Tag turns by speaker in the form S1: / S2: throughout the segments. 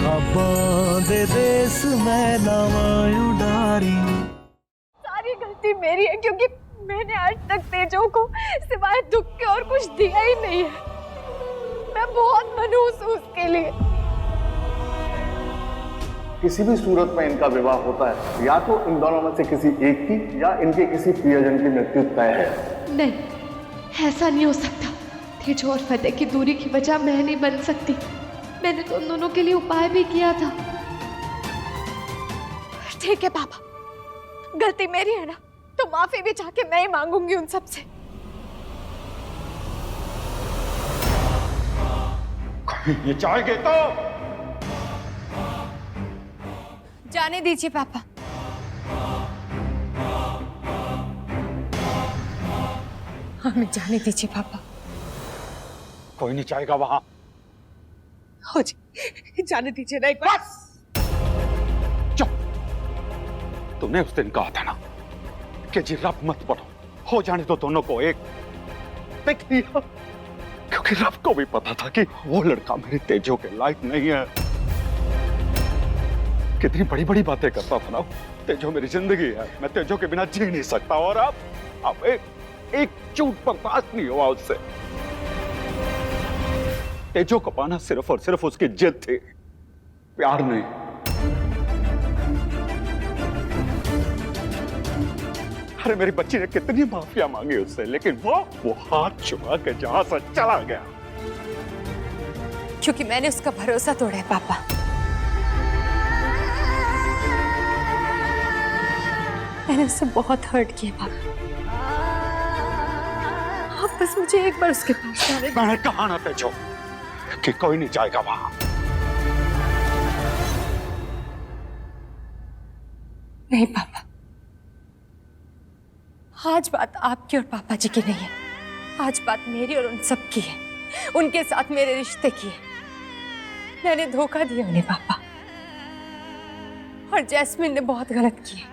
S1: दे देस में नावां उडारी।
S2: सारी गलती मेरी है क्योंकि मैंने आज तक तेजो को सिवाय दुख के और कुछ दिया ही नहीं है। मैं बहुत मनहूस हूँ उसके लिए।
S3: किसी भी सूरत में इनका विवाह होता है, या तो इन दोनों में से किसी एक की या इनके किसी प्रियजन की मृत्यु तय है।
S2: नहीं, ऐसा नहीं हो सकता। तेजो और फतेह की दूरी की वजह मैं नहीं बन सकती। मैंने तो उन दोनों के लिए उपाय भी किया था। ठीक है पापा, गलती मेरी है ना, तो माफी भी चाह के मैं ही मांगूंगी उन सब से।
S4: ये चाहेंगे तो
S2: जाने दीजिए पापा। हमें जाने दीजिए पापा।
S4: कोई नहीं चाहेगा वहां।
S5: हो जी, जाने दीजिए ना एक बार।
S4: चुप। तूने उस दिन कहा था ना कि जी रब मत पढ़ो, हो जाने तो दोनों को एक। देख लिया, क्योंकि रब को भी पता था कि वो लड़का मेरी तेजो के लायक नहीं है। कितनी बड़ी बड़ी बातें करता था ना। तेजो मेरी जिंदगी है, मैं तेजो के बिना जी नहीं सकता। और अब एक चूक बर्दाश्त नहीं हुआ उससे। तेजो को पाना सिर्फ और सिर्फ उसकी जिद थी, प्यार नहीं। अरे मेरी बच्ची ने कितनी माफिया मांगी उससे, लेकिन वो हाथ छुपा के जहां से चला गया।
S2: क्योंकि मैंने उसका भरोसा तोड़ा है पापा। मैंने उससे बहुत हर्ट किया पापा। आप बस मुझे एक बार उसके पास जाने दो।
S4: मैंने कहा ना तेजो कि कोई नहीं जाएगा वहां।
S2: नहीं पापा, आज बात आपकी और पापा जी की नहीं है। आज बात मेरी और उन सब की है। उनके साथ मेरे रिश्ते की है। मैंने धोखा दिया उन्हें पापा, और जैस्मिन ने बहुत गलत किया।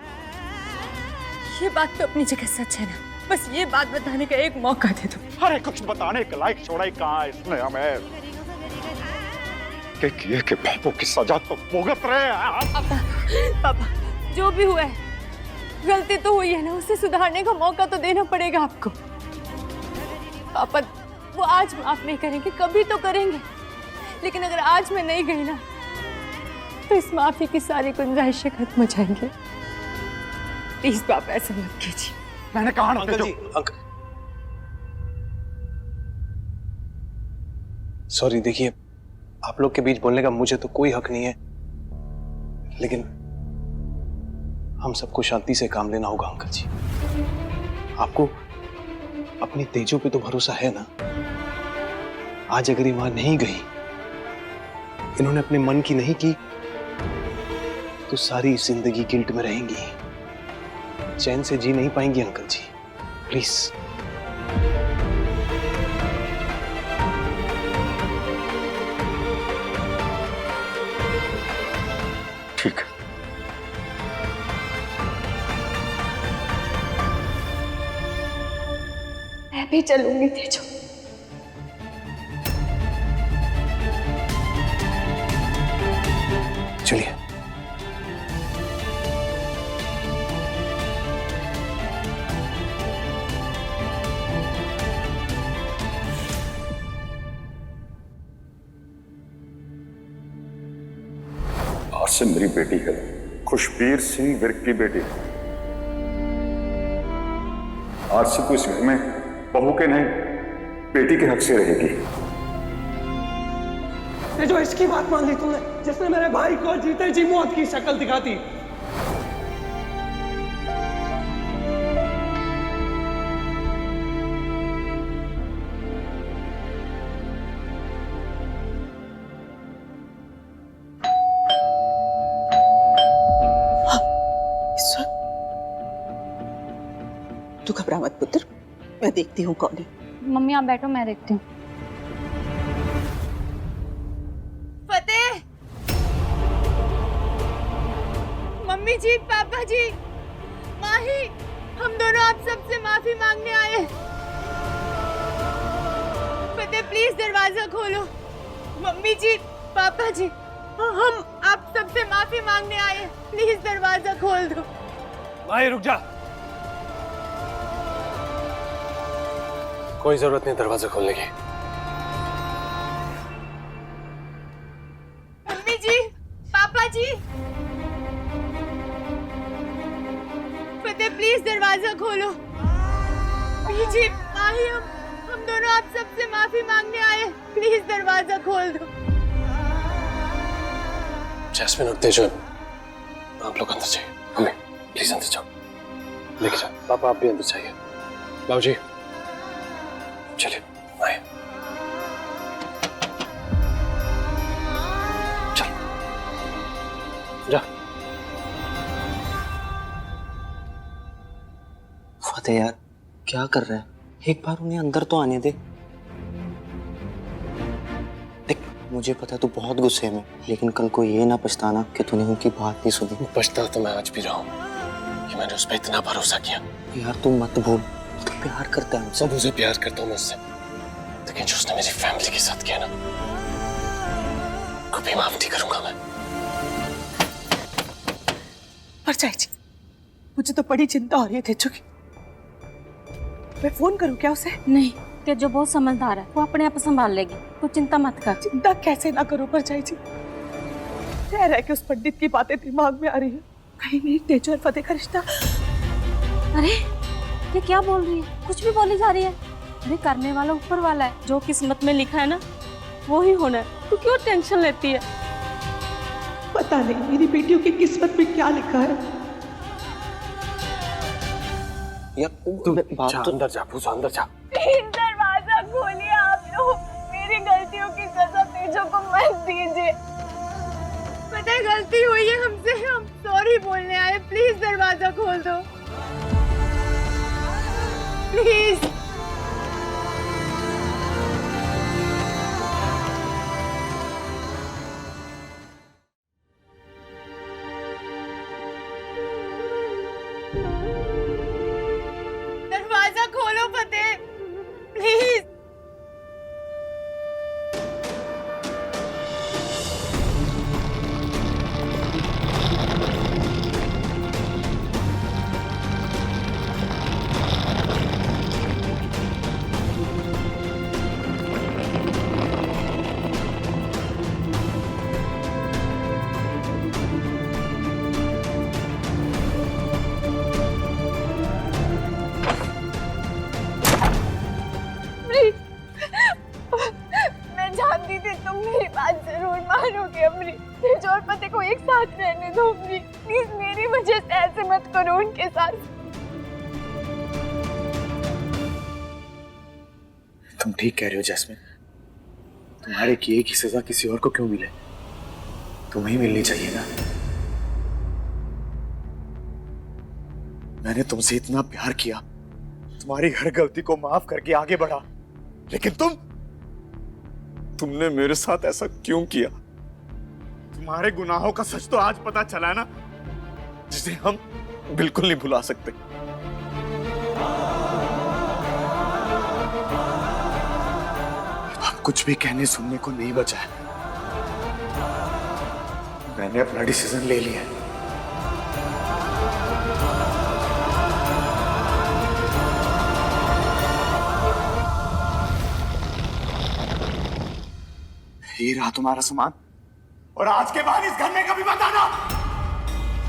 S2: ये बात तो अपनी जगह सच है ना, बस ये बात बताने का एक मौका दे दो।
S4: अरे कुछ बताने के लायक छोड़ा ही कहाँ है इसने हमें। किए कि पापों की सजा तो भुगत रहे हैं।
S2: पापा, जो भी हुआ है गलती तो हुई है ना, उसे सुधारने का मौका तो देना पड़ेगा आपको। पापा वो आज माफ नहीं करेंगे, कभी तो करेंगे, लेकिन अगर आज मैं नहीं गई ना तो इस माफी की सारी गुंजाइशें खत्म हो जाएंगे। प्लीज पापा ऐसा मत कीजिए।
S4: मैंने कहा ना
S6: अंकल जी, अंकल सॉरी, देखिए आप लोग के बीच बोलने का मुझे तो कोई हक नहीं है, लेकिन हम सबको शांति से काम लेना होगा। अंकल जी, आपको अपनी तेजो पे तो भरोसा है ना? आज अगर ये वहां नहीं गई, इन्होंने अपने मन की नहीं की, तो सारी जिंदगी गिल्ट में रहेंगी, चैन से जी नहीं पाएंगी। Uncle ji please.
S4: ठीक है।
S2: मैं भी चलूंगी तेजो।
S6: चलिए।
S3: आसिम मेरी बेटी है, खुशबीर सिंह विर्क की बेटी। आज से तो इस घर में बहू के नहीं बेटी के हक से रहेगी।
S5: ये जो इसकी बात मान ली तुमने, जिसने मेरे भाई को जीते जी मौत की शक्ल दिखाती।
S7: तू घबरा मत पुत्र, मैं देखती हूँ कौन है।
S8: मम्मी आप बैठो, मैं देखती हूँ।
S2: फतेह, मम्मी जी, पापा जी, माही, हम दोनों आप सबसे माफी मांगने आए हैं। फतेह प्लीज दरवाजा खोलो। मम्मी जी, पापा जी, हम आप सबसे माफी मांगने आए हैं। प्लीज दरवाजा खोल दो।
S6: भाई रुक जा, कोई जरूरत नहीं दरवाजा खोलने की।
S2: मम्मी जी, पापा जी, फतेह प्लीज दरवाजा खोलो। जी माही, हम दोनों आप सबसे माफी मांगने आए, प्लीज दरवाजा खोल दो।
S6: जैस्मिन और तेजो, आप लोग अंदर जाइए। हमें प्लीज अंदर जाओ, लेके जाओ। पापा आप भी अंदर जाइए। बाबूजी चलिए, आए। चल जा।
S9: फतेह यार क्या कर रहा है? एक बार उन्हें अंदर तो आने दे। देख मुझे पता है तू बहुत गुस्से में, लेकिन कल को ये ना पछताना कि तूने उनकी बात नहीं सुनी।
S6: पछता तो मैं आज भी रहा हूँ कि मैंने उस पर इतना भरोसा किया।
S9: यार तू मत भूल, तू प्यार करता है हमसे।
S6: सब उसे प्यार करता हूँ मैं उससे, लेकिन जो उसने मेरी फैमिली के साथ किया ना, कभी माफ नहीं करूंगा मैं।
S7: परछाई जी, मुझे तो बड़ी चिंता हो रही है तेजो की। मैं फोन करूं क्या उसे?
S8: नहीं, तेजो बहुत समझदार है, वो अपने आप संभाल लेगी, तू चिंता मत कर।
S7: चिंता कैसे ना करूं परछाई जी, कह रहा है कि उस पंडित की बातें दिमाग में आ रही है। कहीं नहीं तेजो और फतेह का रिश्ता।
S8: अरे ये क्या बोल रही है? कुछ भी बोली जा रही है। अरे करने वाला ऊपर वाला है, जो किस्मत में लिखा है ना वो ही होना है। तू क्यों टेंशन लेती है?
S7: पता नहीं मेरी बेटियों की किस्मत में क्या लिखा है।
S9: यार बात तो
S6: अंदर जा पूजा, अंदर जा।
S2: प्लीज दरवाजा खोलिए आप लोग, मेरी गलतियों की सजा तेजो को मत दीजिए। पता है गलती हुई है हमसे, हम सॉरी बोलने आए, प्लीज दरवाजा खोल दो प्लीज। दरवाजा खोलो फतेह, प्लीज। मैं जानती थी तुम मेरी बात जरूर मानोगे अमरी। तेजो और फतेह को एक साथ रहने दो अमरी, प्लीज मेरी वजह से ऐसे मत करो उनके साथ।
S6: तुम ठीक कह रहे हो जैस्मिन, तुम्हारे किए की सजा किसी और को क्यों मिले? तुम्हें मिलनी चाहिए ना। मैंने तुमसे इतना प्यार किया, तुम्हारी हर गलती को माफ करके आगे बढ़ा, लेकिन तुमने मेरे साथ ऐसा क्यों किया? तुम्हारे गुनाहों का सच तो आज पता चला ना, जिसे हम बिल्कुल नहीं भुला सकते। अब कुछ भी कहने सुनने को नहीं बचा है। मैंने अपना डिसीजन ले लिया है। ये रहा तुम्हारा सामान, और आज के बाद इस घर में कभी मत आना।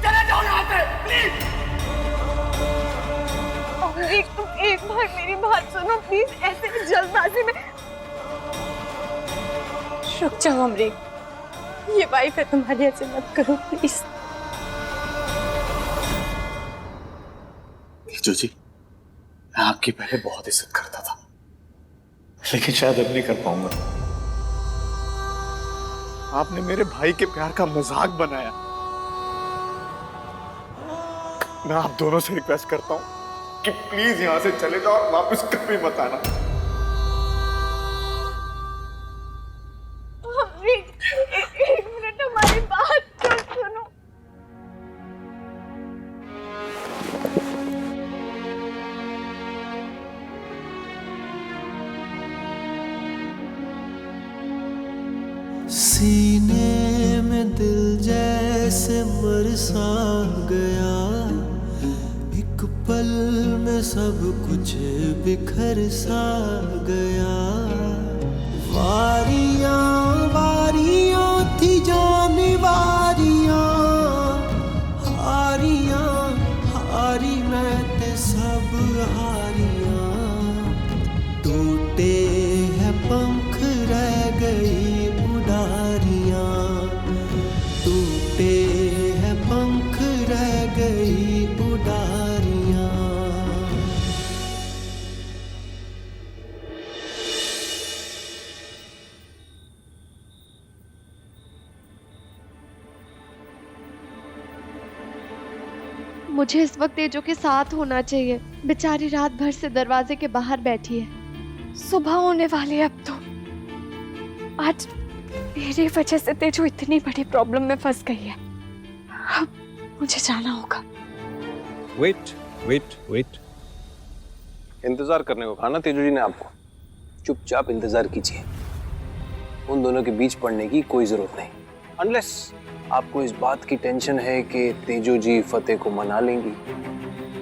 S6: चले जाओ यहाँ से प्लीज।
S2: अमरी तुम एक बार मेरी बात सुनो प्लीज, ऐसे जल्दबाजी में। रुक जाओ अमरी, ये वाइफ है तुम्हारी, ऐसे मत करो प्लीज।
S6: जो जी, मैं आपकी पहले बहुत इज्जत करता था, लेकिन शायद अब नहीं कर पाऊंगा। आपने मेरे भाई के प्यार का मजाक बनाया। मैं आप दोनों से रिक्वेस्ट करता हूं कि प्लीज यहां से चले जाओ और वापस कभी मत आना।
S2: एक मिनट हमारी बात तो सुनो।
S1: सीने में जैसे बरसा गया, एक पल में सब कुछ बिखर सा गया। वारियां वारियां थी जाने वारियां, हारियां हारी मैं ते सब हारियां। टूटे हैं पंख रह गई उड़ारियां, टूटे हैं पंख रह गई उड़ारियां।
S2: मुझे इस वक्त तेजो के साथ होना चाहिए। बेचारी रात भर से दरवाजे के बाहर बैठी है। सुबह होने वाली है अब तो। आज मेरी वजह से तेजो इतनी बड़ी प्रॉब्लम में फंस गई है। अब मुझे जाना होगा।
S6: वेट वेट वेट, इंतजार करने को कहा ना तेजो जी ने आपको, चुपचाप इंतजार कीजिए। उन दोनों के बीच पड़ने की कोई जरूरत नहीं, अनलेस आपको इस बात की टेंशन है कि तेजो जी फतेह को मना लेंगी,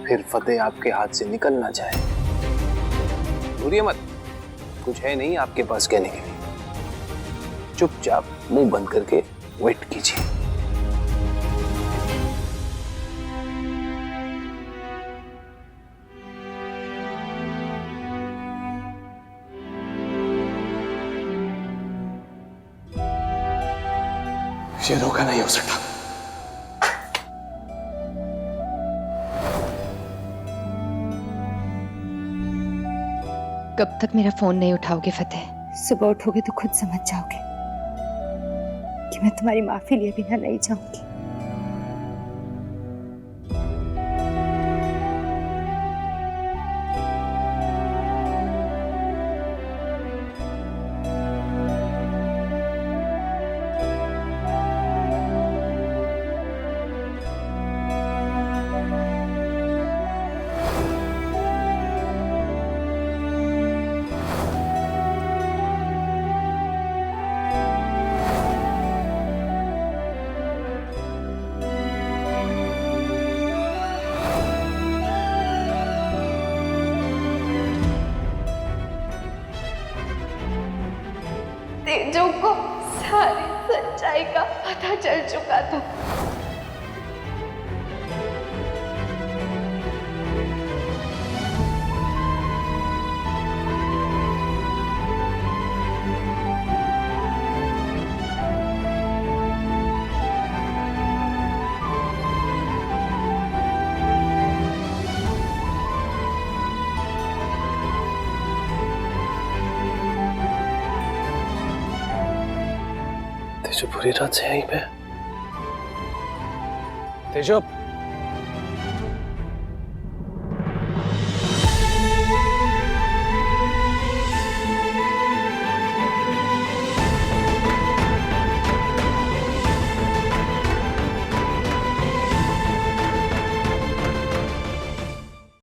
S6: फिर फतेह आपके हाथ से निकल ना जाए। डरिए मत, कुछ है नहीं आपके पास कहने के लिए। चुपचाप मुंह बंद करके वेट कीजिए। ये रोका नहीं हो सकता।
S2: कब तक मेरा फोन नहीं उठाओगे फतेह? सुबह उठोगे तो खुद समझ जाओगे कि मैं तुम्हारी माफी लिए बिना नहीं जाऊंगी। तेजो को सारी सच्चाई का पता चल चुका था।
S6: तेजो पूरी रात से यहीं पे। तेजो